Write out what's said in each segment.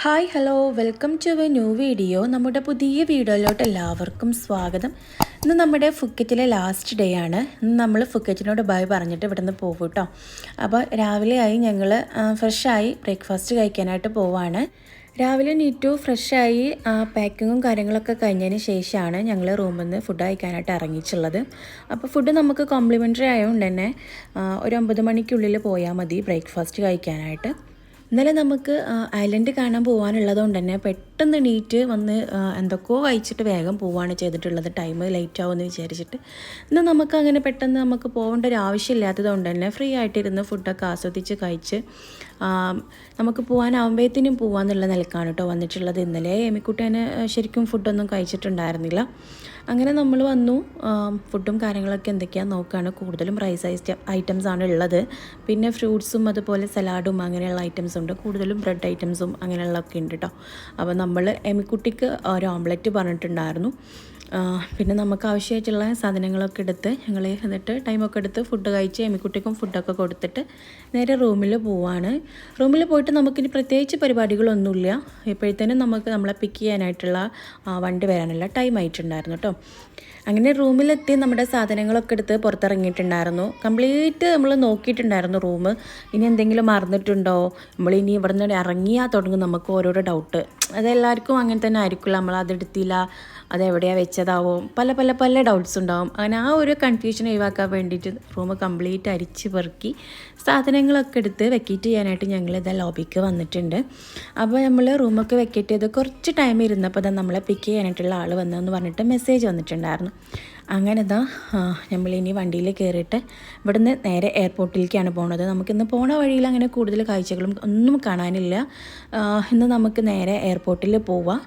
Hi hello welcome to a new video. നമ്മുടെ പുതിയ വീഡിയോയിലോട്ട് എല്ലാവർക്കും സ്വാഗതം. ഇന്ന് നമ്മുടെ ഫുക്കറ്റിലെ ലാസ്റ്റ് ഡേ ആണ്. ഇന്ന് നമ്മൾ ഫുക്കറ്റിനോട് ബൈ പറഞ്ഞിട്ട് ഇവിടുന്ന് പോകും കേട്ടോ. അപ്പോൾ രാവിലെയായി ഞങ്ങൾ ഫ്രഷായി ബ്രേക്ക്ഫാസ്റ്റ് കഴിക്കാനായിട്ട് പോവാണ്. രാവിലെ നീറ്റു ഫ്രഷായി പാക്കിങ്ങും കാര്യങ്ങളൊക്കെ കഴിഞ്ഞതിന് ശേഷമാണ് ഞങ്ങൾ റൂമിൽ നിന്ന് ഫുഡ് കഴിക്കാനായിട്ട് ഇറങ്ങിയിട്ടുള്ളത്. അപ്പോൾ ഫുഡ് നമുക്ക് കോംപ്ലിമെൻ്ററി ആയതുകൊണ്ട് തന്നെ ഒരു 9 മണിക്കുള്ളിൽ പോയാൽ മതി ബ്രേക്ക്ഫാസ്റ്റ് കഴിക്കാനായിട്ട്. ഇന്നലെ നമുക്ക് ഐലൻഡ് കാണാൻ പോകാനുള്ളതുകൊണ്ട് തന്നെ പെട്ടെന്ന് നീറ്റ് വന്ന് എന്തൊക്കെയോ കഴിച്ചിട്ട് വേഗം പോവുകയാണ് ചെയ്തിട്ടുള്ളത്. ടൈം ലേറ്റ് ആവുമെന്ന് വിചാരിച്ചിട്ട് ഇന്ന് നമുക്ക് അങ്ങനെ പെട്ടെന്ന് നമുക്ക് പോകേണ്ട ഒരു ആവശ്യമില്ലാത്തത് കൊണ്ട് തന്നെ ഫ്രീ ആയിട്ടിരുന്ന് ഫുഡൊക്കെ ആസ്വദിച്ച് കഴിച്ച് നമുക്ക് പോകാനാവുമ്പോഴത്തേനും പോകാമെന്നുള്ള നിലക്കാണ് കേട്ടോ വന്നിട്ടുള്ളത്. ഇന്നലെ എമിക്കുട്ടേനെ ശരിക്കും ഫുഡൊന്നും കഴിച്ചിട്ടുണ്ടായിരുന്നില്ല. അങ്ങനെ നമ്മൾ വന്നു. ഫുഡും കാര്യങ്ങളൊക്കെ എന്തൊക്കെയാണെന്ന് നോക്കുകയാണ്. കൂടുതലും റൈസ് ഐറ്റംസ് ആണ് ഉള്ളത്. പിന്നെ ഫ്രൂട്ട്സും അതുപോലെ സലാഡും അങ്ങനെയുള്ള ഐറ്റംസ് ഉണ്ട്. കൂടുതലും ബ്രെഡ് ഐറ്റംസും അങ്ങനെയുള്ളതൊക്കെ ഉണ്ട് കേട്ടോ. അപ്പോൾ നമ്മൾ എമിക്കുട്ടിക്ക് ഒരു ഓംലെറ്റ് പറഞ്ഞിട്ടുണ്ടായിരുന്നു. പിന്നെ നമുക്ക് ആവശ്യമായിട്ടുള്ള സാധനങ്ങളൊക്കെ എടുത്ത് ഞങ്ങൾ എന്നിട്ട് ടൈമൊക്കെ എടുത്ത് ഫുഡ് കഴിച്ച് എമിക്കുട്ടിക്കും ഫുഡൊക്കെ കൊടുത്തിട്ട് നേരെ റൂമിൽ പോവാണ്. റൂമിൽ പോയിട്ട് നമുക്കിനി പ്രത്യേകിച്ച് പരിപാടികളൊന്നുമില്ല. ഇപ്പോഴത്തേനും നമുക്ക് നമ്മളെ പിക്ക് ചെയ്യാനായിട്ടുള്ള വണ്ടി വരാനുള്ള ടൈം ആയിട്ടുണ്ടായിരുന്നു കേട്ടോ. അങ്ങനെ റൂമിലെത്തി നമ്മുടെ സാധനങ്ങളൊക്കെ എടുത്ത് പുറത്തിറങ്ങിയിട്ടുണ്ടായിരുന്നു. കംപ്ലീറ്റ് നമ്മൾ നോക്കിയിട്ടുണ്ടായിരുന്നു റൂം. ഇനി എന്തെങ്കിലും മറന്നിട്ടുണ്ടോ, നമ്മളിനി ഇവിടെ നിന്ന് ഇറങ്ങിയാൽ തുടങ്ങും നമുക്ക് ഓരോരോ ഡൗട്ട്. അതെല്ലാവർക്കും അങ്ങനെ തന്നെ ആയിരിക്കില്ല. നമ്മൾ അതെടുത്തില്ല, അതെവിടെയാണ് വെച്ചതാവും, പല പല പല ഡൗട്ട്സ് ഉണ്ടാവും. അങ്ങനെ ആ ഒരു കൺഫ്യൂഷൻ ഒഴിവാക്കാൻ വേണ്ടിയിട്ട് റൂം കംപ്ലീറ്റ് അരിച്ച് പെറുക്കി സാധനങ്ങളൊക്കെ എടുത്ത് വെക്കേറ്റ് ചെയ്യാനായിട്ട് ഞങ്ങൾ ഇതാ ലോബിക്ക് വന്നിട്ടുണ്ട്. അപ്പോൾ നമ്മൾ റൂമൊക്കെ വെക്കേറ്റ് ചെയ്ത് കുറച്ച് ടൈം ഇരുന്നപ്പോൾ തന്നെ നമ്മളെ പിക്ക് ചെയ്യാനായിട്ടുള്ള ആൾ വന്നതെന്ന് പറഞ്ഞിട്ട് മെസ്സേജ് വന്നിട്ടുണ്ടായിരുന്നു. അങ്ങനെ ഇതാ നമ്മളിനി വണ്ടിയിൽ കയറിയിട്ട് ഇവിടുന്ന് നേരെ എയർപോർട്ടിലേക്കാണ് പോകുന്നത്. നമുക്കിന്ന് പോണ വഴിയിൽ അങ്ങനെ കൂടുതൽ കാഴ്ചകളും ഒന്നും കാണാനില്ല. ഇന്ന് നമുക്ക് നേരെ എയർപോർട്ടിൽ പോവാം,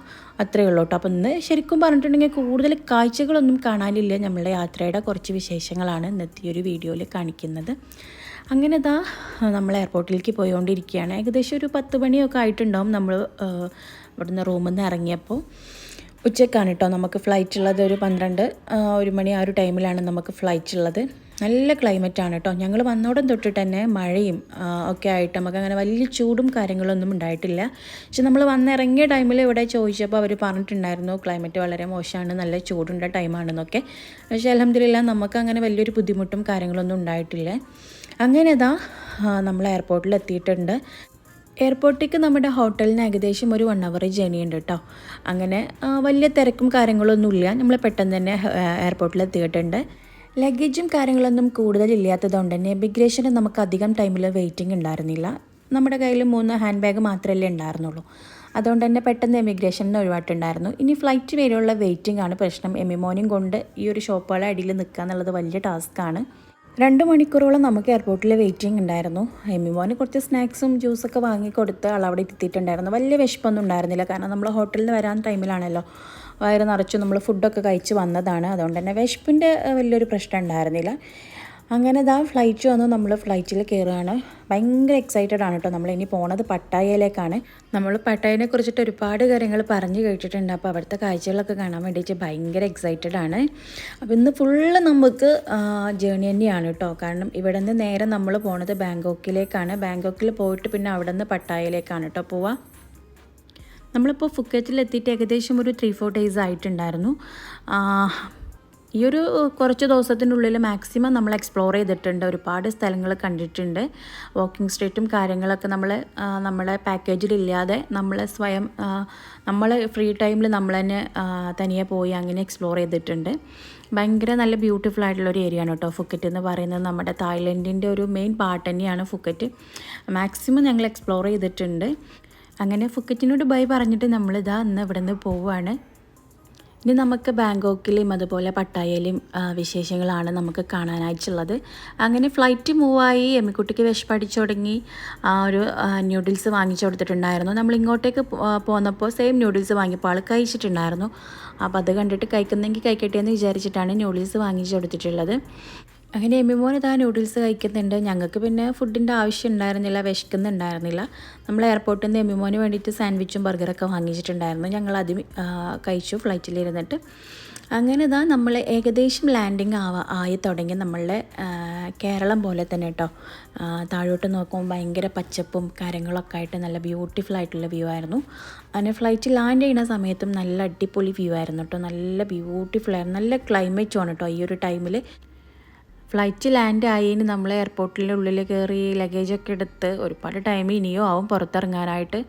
അത്രയേ ഉള്ളൂ കേട്ടോ. അപ്പോൾ ഇന്ന് ശരിക്കും പറഞ്ഞിട്ടുണ്ടെങ്കിൽ കൂടുതൽ കാഴ്ചകളൊന്നും കാണാനില്ല. നമ്മളുടെ യാത്രയുടെ കുറച്ച് വിശേഷങ്ങളാണ് ഇന്നത്തെ ഒരു വീഡിയോയിൽ കാണിക്കുന്നത്. അങ്ങനെ ഇതാ നമ്മൾ എയർപോർട്ടിലേക്ക് പോയിക്കൊണ്ടിരിക്കുകയാണ്. ഏകദേശം ഒരു 10 മണിയൊക്കെ ആയിട്ടുണ്ടാവും നമ്മൾ ഇവിടുന്ന് റൂമിൽ നിന്ന് ഇറങ്ങിയപ്പോൾ. ഉച്ചക്കാണ് കേട്ടോ നമുക്ക് ഫ്ലൈറ്റ് ഉള്ളത്. ഒരു 1 മണി ആ ഒരു ടൈമിലാണ് നമുക്ക് ഫ്ലൈറ്റ് ഉള്ളത്. നല്ല ക്ലൈമറ്റാണ് കേട്ടോ. ഞങ്ങൾ വന്നോടം തൊട്ടിട്ട് തന്നെ മഴയും ഒക്കെ ആയിട്ട് നമുക്ക് അങ്ങനെ വലിയ ചൂടും കാര്യങ്ങളൊന്നും ഉണ്ടായിട്ടില്ല. പക്ഷെ നമ്മൾ വന്നിറങ്ങിയ ടൈമിൽ ഇവിടെ ചോദിച്ചപ്പോൾ അവർ പറഞ്ഞിട്ടുണ്ടായിരുന്നു ക്ലൈമറ്റ് വളരെ മോശമാണ്, നല്ല ചൂടുണ്ട ടൈമാണെന്നൊക്കെ. പക്ഷേ അൽഹംദുലില്ലാഹ് നമുക്ക് അങ്ങനെ വലിയൊരു ബുദ്ധിമുട്ടും കാര്യങ്ങളൊന്നും ഉണ്ടായിട്ടില്ല. അങ്ങനെ ഇതാ നമ്മൾ എയർപോർട്ടിൽ എത്തിയിട്ടുണ്ട്. എയർപോർട്ടിലേക്ക് നമ്മുടെ ഹോട്ടലിന് ഏകദേശം ഒരു 1 അവർ ജേണി ഉണ്ട് കേട്ടോ. അങ്ങനെ വലിയ തിരക്കും കാര്യങ്ങളൊന്നുമില്ല. നമ്മൾ പെട്ടെന്ന് തന്നെ എയർപോർട്ടിൽ എത്തിയിട്ടുണ്ട്. ലഗേജും കാര്യങ്ങളൊന്നും കൂടുതലില്ലാത്തതുകൊണ്ട് തന്നെ ഇമിഗ്രേഷന് നമുക്ക് അധികം ടൈമിൽ വെയിറ്റിംഗ് ഉണ്ടായിരുന്നില്ല. നമ്മുടെ കയ്യിൽ 3 ഹാൻഡ് ബാഗ് മാത്രമല്ലേ ഉണ്ടായിരുന്നുള്ളൂ. അതുകൊണ്ട് തന്നെ പെട്ടെന്ന് എമിഗ്രേഷനിൽ ഒഴിവായിട്ടുണ്ടായിരുന്നു. ഇനി ഫ്ലൈറ്റ് വരെയുള്ള വെയിറ്റിംഗ് ആണ് പ്രശ്നം. എമിമോനും കൊണ്ട് ഈ ഒരു ഷോപ്പുകളുടെ അടിയിൽ നിൽക്കുക എന്നുള്ളത് വലിയ ടാസ്ക്കാണ്. 2 മണിക്കൂറോളം നമുക്ക് എയർപോർട്ടിൽ വെയിറ്റിംഗ് ഉണ്ടായിരുന്നു. എമിമോന് കുറച്ച് സ്നാക്സും ജ്യൂസൊക്കെ വാങ്ങിക്കൊടുത്ത് ആളവിടെ എത്തിയിട്ടുണ്ടായിരുന്നു. വലിയ വിശപ്പൊന്നും ഉണ്ടായിരുന്നില്ല, കാരണം നമ്മൾ ഹോട്ടലിൽ നിന്ന് വരാൻ ടൈമിലാണല്ലോ വയറ് നിറച്ചു നമ്മൾ ഫുഡൊക്കെ കഴിച്ച് വന്നതാണ്. അതുകൊണ്ട് തന്നെ വിശപ്പിൻ്റെ വലിയൊരു പ്രശ്നം ഉണ്ടായിരുന്നില്ല. അങ്ങനെ ഇതാ ഫ്ലൈറ്റ് വന്നു. നമ്മൾ ഫ്ലൈറ്റിൽ കയറുകയാണ്. ഭയങ്കര എക്സൈറ്റഡ് ആണ് കേട്ടോ. നമ്മൾ ഇനി പോണത് പട്ടായയിലേക്കാണ്. നമ്മൾ പട്ടായനെ കുറിച്ചിട്ട് ഒരുപാട് കാര്യങ്ങൾ പറഞ്ഞു കേട്ടിട്ടുണ്ട്. അപ്പോൾ അവിടുത്തെ കാഴ്ചകളൊക്കെ കാണാൻ വേണ്ടിയിട്ട് ഭയങ്കര എക്സൈറ്റഡ് ആണ്. അപ്പോൾ ഇന്ന് ഫുള്ള് നമുക്ക് ജേണി തന്നെയാണ് കേട്ടോ. കാരണം ഇവിടെ നിന്ന് നേരെ നമ്മൾ പോണത് ബാങ്കോക്കിലേക്കാണ്. ബാങ്കോക്കിൽ പോയിട്ട് പിന്നെ അവിടെ നിന്ന് പട്ടായയിലേക്കാണ് കേട്ടോ പോവുക. നമ്മളിപ്പോൾ ഫുക്കറ്റിലെത്തിയിട്ട് ഏകദേശം ഒരു 3-4 ഡേയ്സ് ആയിട്ടുണ്ടായിരുന്നു. ഈ ഒരു കുറച്ച് ദിവസത്തിനുള്ളിൽ മാക്സിമം നമ്മൾ എക്സ്പ്ലോർ ചെയ്തിട്ടുണ്ട്. ഒരുപാട് സ്ഥലങ്ങൾ കണ്ടിട്ടുണ്ട്. വാക്കിംഗ് സ്ട്രീറ്റും കാര്യങ്ങളൊക്കെ നമ്മളെ പാക്കേജിലില്ലാതെ നമ്മൾ സ്വയം നമ്മൾ ഫ്രീ ടൈമിൽ നമ്മൾ തന്നെ തനിയെ പോയി അങ്ങനെ എക്സ്പ്ലോർ ചെയ്തിട്ടുണ്ട്. ഭയങ്കര നല്ല ബ്യൂട്ടിഫുൾ ആയിട്ടുള്ളൊരു ഏരിയ ആണ് കേട്ടോ ഫുക്കറ്റ് എന്ന് പറയുന്നത്. നമ്മുടെ തായ്ലൻഡിൻ്റെ ഒരു മെയിൻ പാർട്ട് തന്നെയാണ് ഫുക്കറ്റ്. മാക്സിമം ഞങ്ങൾ എക്സ്പ്ലോർ ചെയ്തിട്ടുണ്ട്. അങ്ങനെ ഫുക്കറ്റിനോട് ബൈ പറഞ്ഞിട്ട് നമ്മളിതാ ഇന്ന് ഇവിടെ നിന്ന് പോവുകയാണ്. ഇനി നമുക്ക് ബാങ്കോക്കിലെയും അതുപോലെ പട്ടായയിലെയും വിശേഷങ്ങളാണ് നമുക്ക് കാണാനായിട്ടുള്ളത്. അങ്ങനെ ഫ്ലൈറ്റ് മൂവായി. എമ്മിക്കുട്ടിക്ക് വിശപ്പടിച്ചു തുടങ്ങി. ഒരു ന്യൂഡിൽസ് വാങ്ങിച്ചു കൊടുത്തിട്ടുണ്ടായിരുന്നു. നമ്മൾ ഇങ്ങോട്ടേക്ക് പോന്നപ്പോൾ സെയിം ന്യൂഡിൽസ് വാങ്ങിയപ്പോൾ ആൾ കഴിച്ചിട്ടുണ്ടായിരുന്നു. അപ്പോൾ അത് കണ്ടിട്ട് കഴിക്കുന്നെങ്കിൽ കഴിക്കട്ടെ എന്ന് വിചാരിച്ചിട്ടാണ് ന്യൂഡിൽസ് വാങ്ങിച്ചു കൊടുത്തിട്ടുള്ളത്. അങ്ങനെ എമ്മിമോൻ ഇതാ നൂഡിൽസ് കഴിക്കുന്നുണ്ട്. ഞങ്ങൾക്ക് പിന്നെ ഫുഡിൻ്റെ ആവശ്യം ഉണ്ടായിരുന്നില്ല, വിശക്കുന്നുണ്ടായിരുന്നില്ല. നമ്മൾ എയർപോർട്ടിൽ നിന്ന് എമ്മിമോന് വേണ്ടിയിട്ട് സാൻഡ്വിച്ചും ബർഗറൊക്കെ വാങ്ങിച്ചിട്ടുണ്ടായിരുന്നു. ഞങ്ങൾ അത് കഴിച്ചു ഫ്ലൈറ്റിലിരുന്നിട്ട്. അങ്ങനെ ഇതാ നമ്മൾ ഏകദേശം ലാൻഡിങ് ആയി തുടങ്ങി. നമ്മളുടെ കേരളം പോലെ തന്നെ കേട്ടോ. താഴോട്ട് നോക്കുമ്പോൾ ഭയങ്കര പച്ചപ്പും കാര്യങ്ങളൊക്കെ ആയിട്ട് നല്ല ബ്യൂട്ടിഫുൾ ആയിട്ടുള്ള വ്യൂ ആയിരുന്നു. അങ്ങനെ ഫ്ലൈറ്റ് ലാൻഡ് ചെയ്യുന്ന സമയത്തും നല്ല അടിപൊളി വ്യൂ ആയിരുന്നു കേട്ടോ. നല്ല ബ്യൂട്ടിഫുൾ ആയിരുന്നു, നല്ല ക്ലൈമറ്റും ആണ് കേട്ടോ ഈ ഒരു ടൈമിൽ. ഫ്ലൈറ്റ് ലാൻഡ് ആയതിന് നമ്മൾ എയർപോർട്ടിൻ്റെ ഉള്ളിൽ കയറി ലഗേജൊക്കെ എടുത്ത് ഒരുപാട് ടൈം ഇനിയും ആവും പുറത്തിറങ്ങാനായിട്ട്.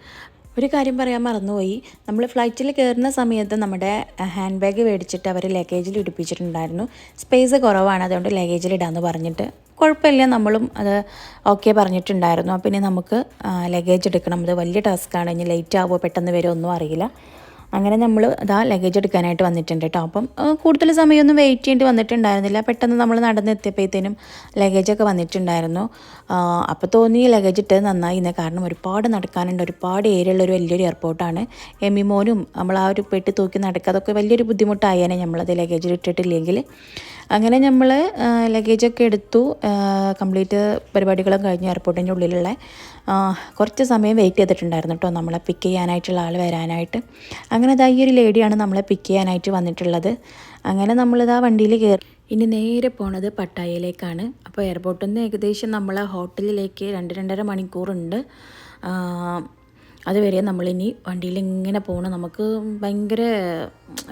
ഒരു കാര്യം പറയാൻ മറന്നുപോയി, നമ്മൾ ഫ്ലൈറ്റിൽ കയറുന്ന സമയത്ത് നമ്മുടെ ഹാൻഡ് ബാഗ് മേടിച്ചിട്ട് അവർ ലഗേജിൽ ഇടിപ്പിച്ചിട്ടുണ്ടായിരുന്നു. സ്പേസ് കുറവാണ്, അതുകൊണ്ട് ലഗേജിൽ ഇടാമെന്ന് പറഞ്ഞിട്ട്. കുഴപ്പമില്ല, നമ്മളും അത് ഓക്കെ പറഞ്ഞിട്ടുണ്ടായിരുന്നു. പിന്നെ നമുക്ക് ലഗേജ് എടുക്കണം, അത് വലിയ ടാസ്ക്കാണ്. ഇനി ലേറ്റ് ആവുമോ പെട്ടെന്ന് വരുമോ ഒന്നും അറിയില്ല. അങ്ങനെ നമ്മൾ അതാ ലഗേജ് എടുക്കാനായിട്ട് വന്നിട്ടുണ്ട് കേട്ടോ. അപ്പം കൂടുതൽ സമയമൊന്നും വെയിറ്റ് ചെയ്യേണ്ടി വന്നിട്ടുണ്ടായിരുന്നില്ല. പെട്ടെന്ന് നമ്മൾ നടന്നെത്തിയപ്പോഴത്തേനും ലഗേജൊക്കെ വന്നിട്ടുണ്ടായിരുന്നു. അപ്പോൾ തോന്നി ലഗേജ് ഇട്ടത് നന്നായി, കാരണം ഒരുപാട് നടക്കാനുണ്ട്, ഒരുപാട് ഏരിയ ഉള്ളൊരു വലിയൊരു എയർപോർട്ടാണ്. എമ്മിമോനും നമ്മൾ ആ ഒരു പെട്ടി തൂക്കി നടക്കുക, അതൊക്കെ വലിയൊരു ബുദ്ധിമുട്ടായേനെ നമ്മളത് ലഗേജിൽ ഇട്ടിട്ടില്ലെങ്കിൽ. അങ്ങനെ നമ്മൾ ലഗേജൊക്കെ എടുത്തു. കംപ്ലീറ്റ് പരിപാടികളും കഴിഞ്ഞ് എയർപോർട്ടിൻ്റെ ഉള്ളിലുള്ള കുറച്ച് സമയം വെയിറ്റ് ചെയ്തിട്ടുണ്ടായിരുന്നു കേട്ടോ നമ്മളെ പിക്ക് ചെയ്യാനായിട്ടുള്ള ആൾ വരാനായിട്ട്. അങ്ങനെ ഇതാ ഈ ഒരു ലേഡിയാണ് നമ്മളെ പിക്ക് ചെയ്യാനായിട്ട് വന്നിട്ടുള്ളത്. അങ്ങനെ നമ്മളിതാ വണ്ടിയിൽ കയറി ഇനി നേരെ പോണത് പട്ടായയിലേക്കാണ്. അപ്പോൾ എയർപോർട്ടിൽ നിന്ന് ഏകദേശം നമ്മളെ ഹോട്ടലിലേക്ക് 2-2.5 മണിക്കൂറുണ്ട്. അതുവരെ നമ്മളിനി വണ്ടിയിൽ ഇങ്ങനെ പോകണം. നമുക്ക് ഭയങ്കര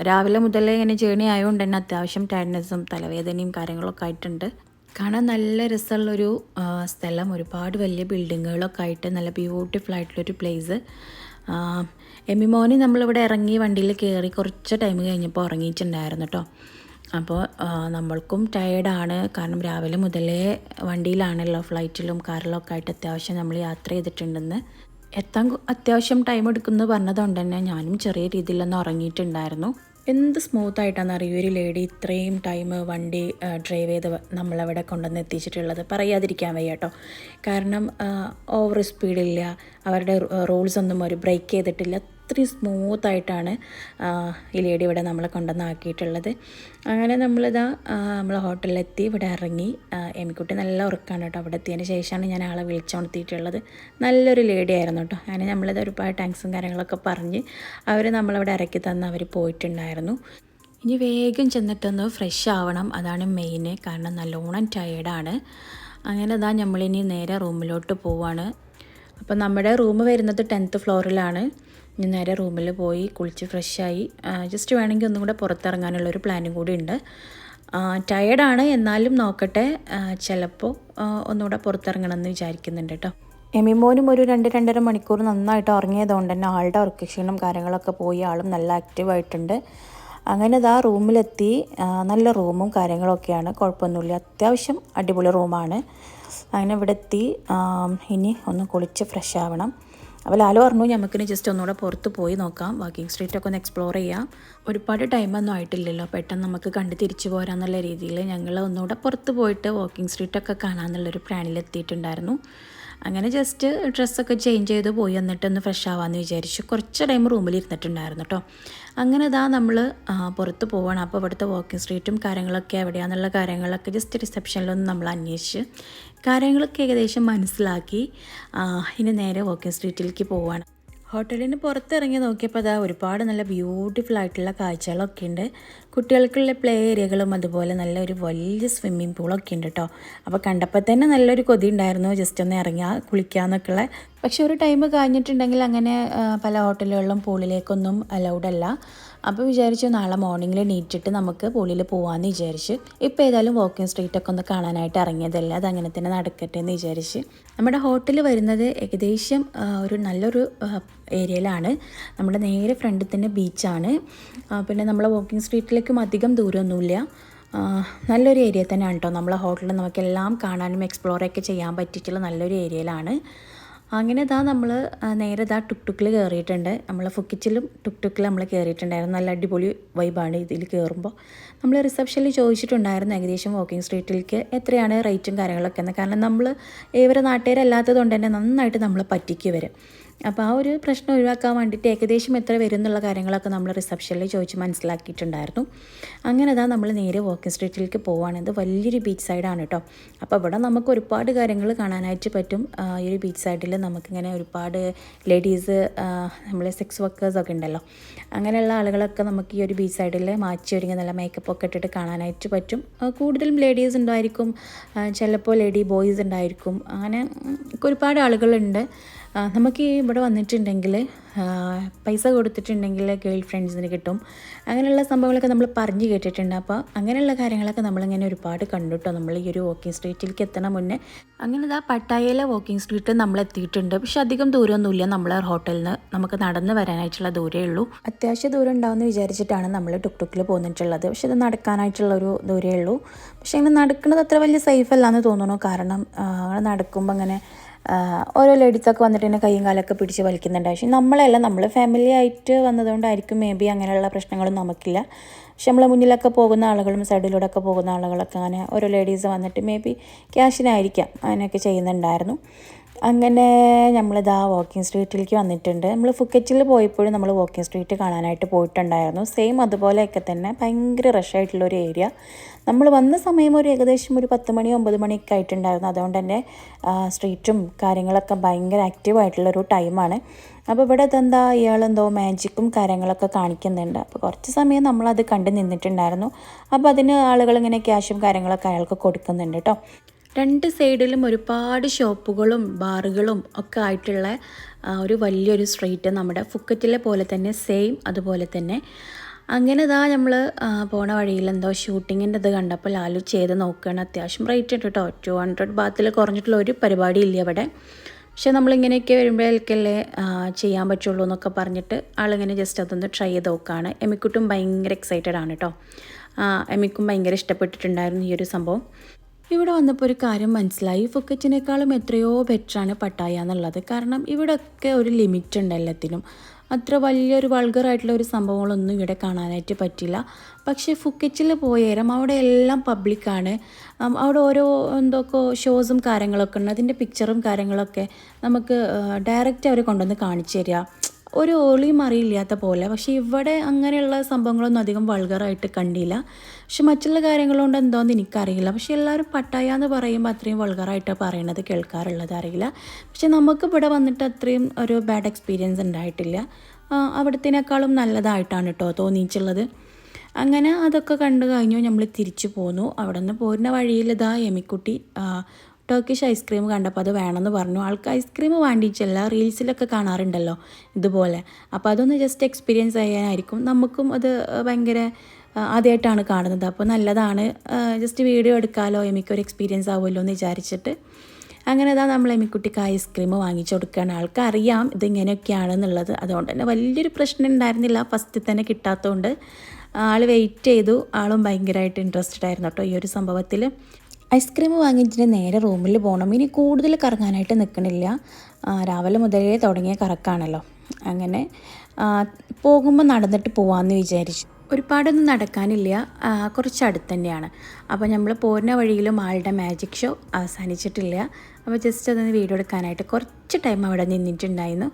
രാവിലെ മുതലേ ഇങ്ങനെ ജേണി ആയതുകൊണ്ട് തന്നെ അത്യാവശ്യം ടയർഡ്നെസ്സും തലവേദനയും കാര്യങ്ങളൊക്കെ ആയിട്ടുണ്ട്. കാണാൻ നല്ല രസമുള്ളൊരു സ്ഥലം, ഒരുപാട് വലിയ ബിൽഡിങ്ങുകളൊക്കെ ആയിട്ട് നല്ല ബ്യൂട്ടിഫുൾ ആയിട്ടുള്ളൊരു പ്ലേസ്. എമ്മിമോന് നമ്മളിവിടെ ഇറങ്ങി വണ്ടിയിൽ കയറി കുറച്ച് ടൈം കഴിഞ്ഞപ്പോൾ ഉറങ്ങിയിട്ടുണ്ടായിരുന്നു കേട്ടോ. അപ്പോൾ നമ്മൾക്കും ടയേർഡാണ്, കാരണം രാവിലെ മുതലേ വണ്ടിയിലാണല്ലോ, ഫ്ലൈറ്റിലും കാറിലൊക്കെ ആയിട്ട് അത്യാവശ്യം നമ്മൾ യാത്ര ചെയ്തിട്ടുണ്ടെന്ന്. എത്താൻ അത്യാവശ്യം ടൈം എടുക്കുമെന്ന് പറഞ്ഞതുകൊണ്ട് തന്നെ ഞാനും ചെറിയ രീതിയിലൊന്ന് ഉറങ്ങിയിട്ടുണ്ടായിരുന്നു. എന്ത് സ്മൂത്തായിട്ടാണെന്ന് അറിയൂ ഒരു ലേഡി ഇത്രയും ടൈം വണ്ടി ഡ്രൈവ് ചെയ്ത് നമ്മളവിടെ കൊണ്ടുവന്ന് എത്തിച്ചിട്ടുള്ളത്. പറയാതിരിക്കാൻ വയ്യ കേട്ടോ. കാരണം ഓവർ സ്പീഡില്ല, അവരുടെ റൂൾസ് ഒന്നും ഒരു ബ്രേക്ക് ചെയ്തിട്ടില്ല. അത്രയും സ്മൂത്തായിട്ടാണ് ഈ ലേഡി ഇവിടെ നമ്മളെ കൊണ്ടുവന്നാക്കിയിട്ടുള്ളത്. അങ്ങനെ നമ്മളിതാ നമ്മൾ ഹോട്ടലിലെത്തി, ഇവിടെ ഇറങ്ങി. എമിക്കുട്ടി നല്ല ഉറക്കമാണ് കേട്ടോ. അവിടെ എത്തിയതിന് ശേഷമാണ് ഞാൻ ആളെ വിളിച്ചുണർത്തിയിട്ടുള്ളത്. നല്ലൊരു ലേഡി ആയിരുന്നു കേട്ടോ. അങ്ങനെ നമ്മളിത് ഒരുപാട് താങ്ക്സും കാര്യങ്ങളൊക്കെ പറഞ്ഞ് അവർ നമ്മളവിടെ ഇറക്കി തന്ന് അവർ പോയിട്ടുണ്ടായിരുന്നു. ഇനി വേഗം ചെന്നിട്ടൊന്ന് ഫ്രഷ് ആവണം, അതാണ് മെയിൻ. കാരണം നല്ലോണം ടയേർഡാണ്. അങ്ങനെ ഇതാ നമ്മളിനി നേരെ റൂമിലോട്ട് പോവാണ്. അപ്പം നമ്മുടെ റൂം വരുന്നത് 10th ഫ്ലോറിലാണ്. ഇനി നേരെ റൂമിൽ പോയി കുളിച്ച് ഫ്രഷായി ജസ്റ്റ് വേണമെങ്കിൽ ഒന്നും കൂടെ പുറത്തിറങ്ങാനുള്ളൊരു പ്ലാനും കൂടി ഉണ്ട്. ടയേർഡാണ്, എന്നാലും നോക്കട്ടെ, ചിലപ്പോൾ ഒന്നുകൂടെ പുറത്തിറങ്ങണമെന്ന് വിചാരിക്കുന്നുണ്ട് കേട്ടോ. എമിമോനും ഒരു 2-2.5 മണിക്കൂർ നന്നായിട്ട് ഉറങ്ങിയതുകൊണ്ട് തന്നെ ആളുടെ ഉറക്കക്ഷീണം കാര്യങ്ങളൊക്കെ പോയി, ആളും നല്ല ആക്റ്റീവായിട്ടുണ്ട്. അങ്ങനെ ഇതാ റൂമിലെത്തി. നല്ല റൂമും കാര്യങ്ങളൊക്കെയാണ്, കുഴപ്പമൊന്നുമില്ല, അത്യാവശ്യം അടിപൊളി റൂമാണ്. അങ്ങനെ ഇവിടെ എത്തി. ഇനി ഒന്ന് കുളിച്ച് ഫ്രഷ് ആവണം. അപ്പോൾ ലാലു പറഞ്ഞു നമുക്കിനി ജസ്റ്റ് ഒന്നുകൂടെ പുറത്ത് പോയി നോക്കാം, വാക്കിംഗ് സ്ട്രീറ്റൊക്കെ ഒന്ന് എക്സ്പ്ലോർ ചെയ്യാം. ഒരുപാട് ടൈമൊന്നും ആയിട്ടില്ലല്ലോ, പെട്ടെന്ന് നമുക്ക് കണ്ട് തിരിച്ചു പോരാന്നുള്ള രീതിയിൽ ഞങ്ങൾ ഒന്നുകൂടെ പുറത്ത് പോയിട്ട് വാക്കിംഗ് സ്ട്രീറ്റൊക്കെ കാണാമെന്നുള്ളൊരു പ്ലാനിലെത്തിയിട്ടുണ്ടായിരുന്നു. അങ്ങനെ ജസ്റ്റ് ഡ്രസ്സൊക്കെ ചേഞ്ച് ചെയ്ത് പോയി, എന്നിട്ടൊന്ന് ഫ്രഷ് ആവാമെന്ന് വിചാരിച്ചു. കുറച്ച് ടൈം റൂമിൽ ഇരുന്നിട്ടുണ്ടായിരുന്നു കേട്ടോ. അങ്ങനെ ഇതാ നമ്മൾ പുറത്ത് പോവാണ്. അപ്പോൾ ഇവിടുത്തെ വാക്കിംഗ് സ്ട്രീറ്റും കാര്യങ്ങളൊക്കെ എവിടെയാണെന്നുള്ള കാര്യങ്ങളൊക്കെ ജസ്റ്റ് റിസപ്ഷനിലൊന്നും നമ്മൾ അന്വേഷിച്ച് കാര്യങ്ങളൊക്കെ ഏകദേശം മനസ്സിലാക്കി ഇനി നേരെ വാക്കിംഗ് സ്ട്രീറ്റിലേക്ക് പോവാണ്. ഹോട്ടലിന് പുറത്തിറങ്ങി നോക്കിയപ്പോൾ അതാ ഒരുപാട് നല്ല ബ്യൂട്ടിഫുൾ ആയിട്ടുള്ള കാഴ്ചകളൊക്കെ ഉണ്ട്. കുട്ടികൾക്കുള്ള പ്ലേ ഏരിയകളും അതുപോലെ നല്ലൊരു വലിയ സ്വിമ്മിംഗ് പൂളൊക്കെ ഉണ്ട് കേട്ടോ. അപ്പോൾ കണ്ടപ്പോൾ തന്നെ നല്ലൊരു കൊതി ഉണ്ടായിരുന്നു ജസ്റ്റ് ഒന്ന് ഇറങ്ങിയാൽ കുളിക്കാമെന്നൊക്കെയുള്ള. പക്ഷെ ഒരു ടൈം കഴിഞ്ഞിട്ടുണ്ടെങ്കിൽ അങ്ങനെ പല ഹോട്ടലുകളിലും പൂളിലേക്കൊന്നും അലൗഡ് അല്ല. അപ്പോൾ വിചാരിച്ചു നാളെ മോർണിംഗിൽ നീറ്റിട്ട് നമുക്ക് പൂളിൽ പോകാമെന്ന് വിചാരിച്ച്. ഇപ്പോൾ ഏതായാലും വാക്കിംഗ് സ്ട്രീറ്റൊക്കെ ഒന്ന് കാണാനായിട്ട് ഇറങ്ങിയതല്ല, അതങ്ങനെ തന്നെ നടക്കട്ടെ എന്ന് വിചാരിച്ച്. നമ്മുടെ ഹോട്ടൽ വരുന്നത് ഏകദേശം ഒരു നല്ലൊരു ഏരിയയിലാണ്. നമ്മുടെ നേരെ ഫ്രണ്ടിൽ തന്നെ ബീച്ചാണ്. പിന്നെ നമ്മളെ വാക്കിംഗ് സ്ട്രീറ്റിലേക്കും അധികം ദൂരമൊന്നുമില്ല. നല്ലൊരു ഏരിയ തന്നെയാണ് കേട്ടോ. നമ്മളെ ഹോട്ടലിൽ നമുക്കെല്ലാം കാണാനും എക്സ്പ്ലോറൊക്കെ ചെയ്യാൻ പറ്റിയിട്ടുള്ള നല്ലൊരു ഏരിയയിലാണ്. അങ്ങനെ ഇതാ നമ്മൾ നേരെ ഇതാ ടുക്ടുക്കിൽ കയറിയിട്ടുണ്ട്. നമ്മൾ ഫുക്കറ്റിലും ടുക്ടുക്കിൽ നമ്മൾ കയറിയിട്ടുണ്ടായിരുന്നു. നല്ല അടിപൊളി വൈബാണ് ഇതിൽ കയറുമ്പോൾ. നമ്മൾ റിസപ്ഷനിൽ ചോദിച്ചിട്ടുണ്ടായിരുന്നു ഏകദേശം വാക്കിംഗ് സ്ട്രീറ്റിലേക്ക് എത്രയാണ് റേറ്റും കാര്യങ്ങളൊക്കെ എന്ന്. കാരണം നമ്മൾ ഇവരെ നാട്ടുകാരല്ലാത്തത് കൊണ്ട് തന്നെ നന്നായിട്ട് നമ്മൾ പറ്റിക്ക് വരും. അപ്പോൾ ആ ഒരു പ്രശ്നം ഒഴിവാക്കാൻ വേണ്ടിയിട്ട് ഏകദേശം എത്ര വരും എന്നുള്ള കാര്യങ്ങളൊക്കെ നമ്മൾ റിസപ്ഷനിൽ ചോദിച്ച് മനസ്സിലാക്കിയിട്ടുണ്ടായിരുന്നു. അങ്ങനെ അതാ നമ്മൾ നേരെ വാക്കിംഗ് സ്ട്രീറ്റിലേക്ക് പോവുകയാണ്. ഇത് വലിയൊരു ബീച്ച് സൈഡാണ് കേട്ടോ. അപ്പോൾ ഇവിടെ നമുക്ക് ഒരുപാട് കാര്യങ്ങൾ കാണാനായിട്ട് പറ്റും. ഈ ഒരു ബീച്ച് സൈഡിൽ നമുക്കിങ്ങനെ ഒരുപാട് ലേഡീസ്, നമ്മളെ സെക്സ് വർക്കേഴ്സൊക്കെ ഉണ്ടല്ലോ, അങ്ങനെയുള്ള ആളുകളൊക്കെ നമുക്ക് ഈ ഒരു ബീച്ച് സൈഡിൽ മാറ്റി ഒരുങ്ങി നല്ല മേക്കപ്പ് ഒക്കെ ഇട്ടിട്ട് കാണാനായിട്ട് പറ്റും. കൂടുതലും ലേഡീസ് ഉണ്ടായിരിക്കും, ചിലപ്പോൾ ലേഡി ബോയ്സ് ഉണ്ടായിരിക്കും, അങ്ങനെ ഒരുപാട് ആളുകളുണ്ട്. നമുക്ക് ഇവിടെ വന്നിട്ടുണ്ടെങ്കിൽ പൈസ കൊടുത്തിട്ടുണ്ടെങ്കിൽ ഗേൾ ഫ്രണ്ട്സിന് കിട്ടും, അങ്ങനെയുള്ള സംഭവങ്ങളൊക്കെ നമ്മൾ പറഞ്ഞു കേട്ടിട്ടുണ്ട്. അപ്പോൾ അങ്ങനെയുള്ള കാര്യങ്ങളൊക്കെ നമ്മളിങ്ങനെ ഒരുപാട് കണ്ടുട്ടോ നമ്മൾ ഈ ഒരു വാക്കിംഗ് സ്ട്രീറ്റിലേക്ക് എത്തണ മുന്നേ. അങ്ങനെ ഇതാ പട്ടായയിലെ വാക്കിംഗ് സ്ട്രീറ്റ് നമ്മൾ എത്തിയിട്ടുണ്ട്. പക്ഷെ അധികം ദൂരമൊന്നുമില്ല, നമ്മളെ ഹോട്ടലിൽ നിന്ന് നമുക്ക് നടന്ന് വരാനായിട്ടുള്ള ദൂരമേ ഉള്ളൂ. അത്യാവശ്യം ദൂരം ഉണ്ടാവുമെന്ന് വിചാരിച്ചിട്ടാണ് നമ്മൾ ടുക്ടുക്കിൽ പോന്നിട്ടുള്ളത്. പക്ഷെ ഇത് നടക്കാനായിട്ടുള്ളൊരു ദൂരമേ ഉള്ളൂ. പക്ഷേ ഇങ്ങനെ നടക്കുന്നത് അത്ര വലിയ സേഫ് അല്ലാന്ന് തോന്നുന്നു. കാരണം നടക്കുമ്പോൾ അങ്ങനെ ഓരോ ലേഡീസൊക്കെ വന്നിട്ട് തന്നെ കൈയും കാലൊക്കെ പിടിച്ച് വലിക്കുന്നുണ്ട്. പക്ഷേ നമ്മളല്ല, നമ്മൾ ഫാമിലി ആയിട്ട് വന്നതുകൊണ്ടായിരിക്കും മേ ബി അങ്ങനെയുള്ള പ്രശ്നങ്ങളൊന്നും നമുക്കില്ല. പക്ഷെ നമ്മളെ മുന്നിലൊക്കെ പോകുന്ന ആളുകളും സൈഡിലൂടെ ഒക്കെ പോകുന്ന ആളുകളൊക്കെ അങ്ങനെ ഓരോ ലേഡീസ് വന്നിട്ട് മേ ബി ക്യാഷിനായിരിക്കാം അങ്ങനെയൊക്കെ ചെയ്യുന്നുണ്ടായിരുന്നു. അങ്ങനെ നമ്മളിതാ വാക്കിംഗ് സ്ട്രീറ്റിലേക്ക് വന്നിട്ടുണ്ട്. നമ്മൾ ഫുക്കറ്റിൽ പോയപ്പോഴും നമ്മൾ വാക്കിംഗ് സ്ട്രീറ്റ് കാണാനായിട്ട് പോയിട്ടുണ്ടായിരുന്നു. സെയിം അതുപോലെയൊക്കെ തന്നെ ഭയങ്കര റഷായിട്ടുള്ളൊരു ഏരിയ. നമ്മൾ വന്ന സമയം ഒരു ഏകദേശം ഒരു 10 മണി 9 മണിയൊക്കെ ആയിട്ടുണ്ടായിരുന്നു. അതുകൊണ്ട് തന്നെ സ്ട്രീറ്റും കാര്യങ്ങളൊക്കെ ഭയങ്കര ആക്റ്റീവായിട്ടുള്ളൊരു ടൈമാണ്. അപ്പോൾ ഇവിടെ ഇതെന്താ ഇയാളെന്തോ മാജിക്കും കാര്യങ്ങളൊക്കെ കാണിക്കുന്നുണ്ട്. അപ്പോൾ കുറച്ച് സമയം നമ്മളത് കണ്ട് നിന്നിട്ടുണ്ടായിരുന്നു. അപ്പോൾ അതിന് ആളുകളിങ്ങനെ ക്യാഷും കാര്യങ്ങളൊക്കെ അയാൾക്ക് കൊടുക്കുന്നുണ്ട് കേട്ടോ. രണ്ട് സൈഡിലും ഒരുപാട് ഷോപ്പുകളും ബാറുകളും ഒക്കെ ആയിട്ടുള്ള ഒരു വലിയൊരു സ്ട്രീറ്റ് നമ്മുടെ ഫുക്കറ്റിലെ പോലെ തന്നെ സെയിം അതുപോലെ തന്നെ. അങ്ങനെ ഇതാ നമ്മൾ പോണ വഴിയിൽ എന്തോ ഷൂട്ടിങ്ങിൻ്റെ ഇത് കണ്ടപ്പോൾ ലാലു ചെയ്ത് നോക്കുകയാണ്. അത്യാവശ്യം റേറ്റ് ഉണ്ട് കേട്ടോ. 200 ബാത്തിൽ കുറഞ്ഞിട്ടുള്ള ഒരു പരിപാടി ഇല്ല അവിടെ. പക്ഷെ നമ്മളിങ്ങനെയൊക്കെ വരുമ്പോഴേക്കല്ലേ ചെയ്യാൻ പറ്റുള്ളൂ എന്നൊക്കെ പറഞ്ഞിട്ട് ആളിങ്ങനെ ജസ്റ്റ് അതൊന്ന് ട്രൈ ചെയ്ത് നോക്കുകയാണ്. എമിക്കുട്ടും ഭയങ്കര എക്സൈറ്റഡ് ആണ് കേട്ടോ. എമിക്കും ഭയങ്കര ഇഷ്ടപ്പെട്ടിട്ടുണ്ടായിരുന്നു ഈ ഒരു സംഭവം. ഇവിടെ വന്നപ്പോൾ ഒരു കാര്യം മനസ്സിലായി, ഫുക്കറ്റിനേക്കാളും എത്രയോ ബെറ്ററാണ് പട്ടായ എന്നുള്ളത്. കാരണം ഇവിടെയൊക്കെ ഒരു ലിമിറ്റ് ഉണ്ട് എല്ലാത്തിനും. അത്ര വലിയൊരു വൾഗറായിട്ടുള്ള ഒരു സംഭവങ്ങളൊന്നും ഇവിടെ കാണാനായിട്ട് പറ്റില്ല. പക്ഷേ ഫുക്കറ്റിൽ പോയേരം അവിടെ എല്ലാം പബ്ലിക്കാണ്. അവിടെ ഓരോ എന്തൊക്കെ ഷോസും കാര്യങ്ങളൊക്കെ ഉണ്ട്. അതിൻ്റെ പിക്ചറും കാര്യങ്ങളൊക്കെ നമുക്ക് ഡയറക്റ്റ് അവർ കൊണ്ടുവന്ന് കാണിച്ചു തരിക, ഒരു ഒളിയും അറിയില്ലാത്ത പോലെ. പക്ഷേ ഇവിടെ അങ്ങനെയുള്ള സംഭവങ്ങളൊന്നും അധികം വൾഗറായിട്ട് കണ്ടില്ല. പക്ഷെ മറ്റുള്ള കാര്യങ്ങളുകൊണ്ട് എന്തോന്ന് എനിക്കറിയില്ല. പക്ഷെ എല്ലാവരും പട്ടായ എന്ന് പറയുമ്പോൾ അത്രയും വൾഗറായിട്ട് പറയണത് കേൾക്കാറുള്ളത് അറിയില്ല. പക്ഷെ നമുക്ക് ഇവിടെ വന്നിട്ട് അത്രയും ഒരു ബാഡ് എക്സ്പീരിയൻസ് ഉണ്ടായിട്ടില്ല. അവിടത്തേനേക്കാളും നല്ലതായിട്ടാണ് കേട്ടോ തോന്നിയിട്ടുള്ളത്. അങ്ങനെ അതൊക്കെ കണ്ടു കഴിഞ്ഞു നമ്മൾ തിരിച്ചു പോന്നു. അവിടെ നിന്ന് പോരുന്ന വഴിയിൽ ഇതാ എമിക്കുട്ടി ടർക്കിഷ് ഐസ്ക്രീം കണ്ടപ്പോൾ അത് വേണമെന്ന് പറഞ്ഞു. ആൾക്ക് ഐസ്ക്രീം വേണ്ടിയിട്ടല്ല, റീൽസിലൊക്കെ കാണാറുണ്ടല്ലോ ഇതുപോലെ. അപ്പോൾ അതൊന്ന് ജസ്റ്റ് എക്സ്പീരിയൻസ് ചെയ്യാനായിരിക്കും. നമുക്കും അത് ഭയങ്കര ആദ്യമായിട്ടാണ് കാണുന്നത്. അപ്പോൾ നല്ലതാണ്, ജസ്റ്റ് വീഡിയോ എടുക്കാമല്ലോ, എമിക്കൊരു എക്സ്പീരിയൻസ് ആവുമല്ലോ എന്ന് വിചാരിച്ചിട്ട് അങ്ങനെ ഇതാ നമ്മൾ എമിക്കുട്ടിക്ക് ഐസ്ക്രീം വാങ്ങിച്ചു കൊടുക്കുകയാണ്. ആൾക്കറിയാം ഇതിങ്ങനെയൊക്കെയാണെന്നുള്ളത്. അതുകൊണ്ട് തന്നെ വലിയൊരു പ്രശ്നം ഉണ്ടായിരുന്നില്ല. ഫസ്റ്റ് തന്നെ കിട്ടാത്തതുകൊണ്ട് ആൾ വെയിറ്റ് ചെയ്തു. ആളും ഭയങ്കരമായിട്ട് ഇൻട്രസ്റ്റഡ് ആയിരുന്നു കേട്ടോ ഈ ഒരു സംഭവത്തിൽ. ഐസ്ക്രീം വാങ്ങിച്ചിട്ട് നേരെ റൂമിൽ പോകണം. ഇനി കൂടുതൽ കറങ്ങാനായിട്ട് നിൽക്കണില്ല. രാവിലെ മുതലേ തുടങ്ങിയ കറക്കാണല്ലോ. അങ്ങനെ പോകുമ്പോൾ നടന്നിട്ട് പോകാമെന്ന് വിചാരിച്ചു. ഒരുപാടൊന്നും നടക്കാനില്ല, കുറച്ച് അടുത്ത് തന്നെയാണ്. അപ്പോൾ നമ്മൾ പോരുന്ന വഴിയിലും ആളുടെ മാജിക് ഷോ അവസാനിച്ചിട്ടില്ല. അപ്പോൾ ജസ്റ്റ് അതൊന്ന് വീഡിയോ എടുക്കാനായിട്ട് കുറച്ച് ടൈം അവിടെ നിന്നിട്ടുണ്ടായിരുന്നു.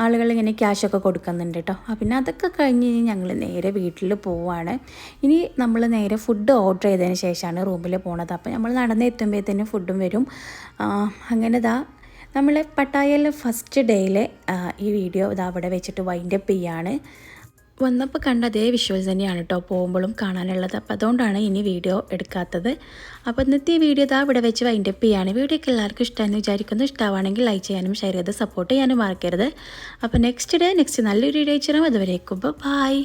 ആളുകൾ ഇങ്ങനെ ക്യാഷൊക്കെ കൊടുക്കുന്നുണ്ട് കേട്ടോ. പിന്നെ അതൊക്കെ കഴിഞ്ഞ് ഞങ്ങൾ നേരെ വീട്ടിൽ പോവുകയാണ്. ഇനി നമ്മൾ നേരെ ഫുഡ് ഓർഡർ ചെയ്തതിന് ശേഷമാണ് റൂമിൽ പോണത്. അപ്പോൾ നമ്മൾ നടന്ന് എത്തുമ്പോഴത്തേനും ഫുഡും വരും. അങ്ങനെ ഇതാ നമ്മൾ പട്ടായയിലെ ഫസ്റ്റ് ഡേയിലെ ഈ വീഡിയോ ഇതാ അവിടെ വെച്ചിട്ട് വൈൻഡപ്പ് ചെയ്യാണ്. വന്നപ്പോൾ കണ്ട അതേ വിഷ്വൽസ് തന്നെയാണ് കേട്ടോ പോകുമ്പോഴും കാണാനുള്ളത്. അപ്പോൾ അതുകൊണ്ടാണ് ഇനി വീഡിയോ എടുക്കാത്തത്. അപ്പോൾ ഇന്നത്തെ വീഡിയോ ഇതാ ഇവിടെ വെച്ച് വൈൻഡപ്പ് ചെയ്യാണ്. വീഡിയോക്ക് എല്ലാവർക്കും ഇഷ്ടമെന്ന് വിചാരിക്കുന്നു. ഇഷ്ടമാണെങ്കിൽ ലൈക്ക് ചെയ്യാനും ഷെയർ ചെയ്ത് സപ്പോർട്ട് ചെയ്യാനും മറക്കരുത്. അപ്പോൾ നെക്സ്റ്റ് നല്ലൊരു വീഡിയോ ചെയ്യാം. അതുവരേക്കും ബൈ.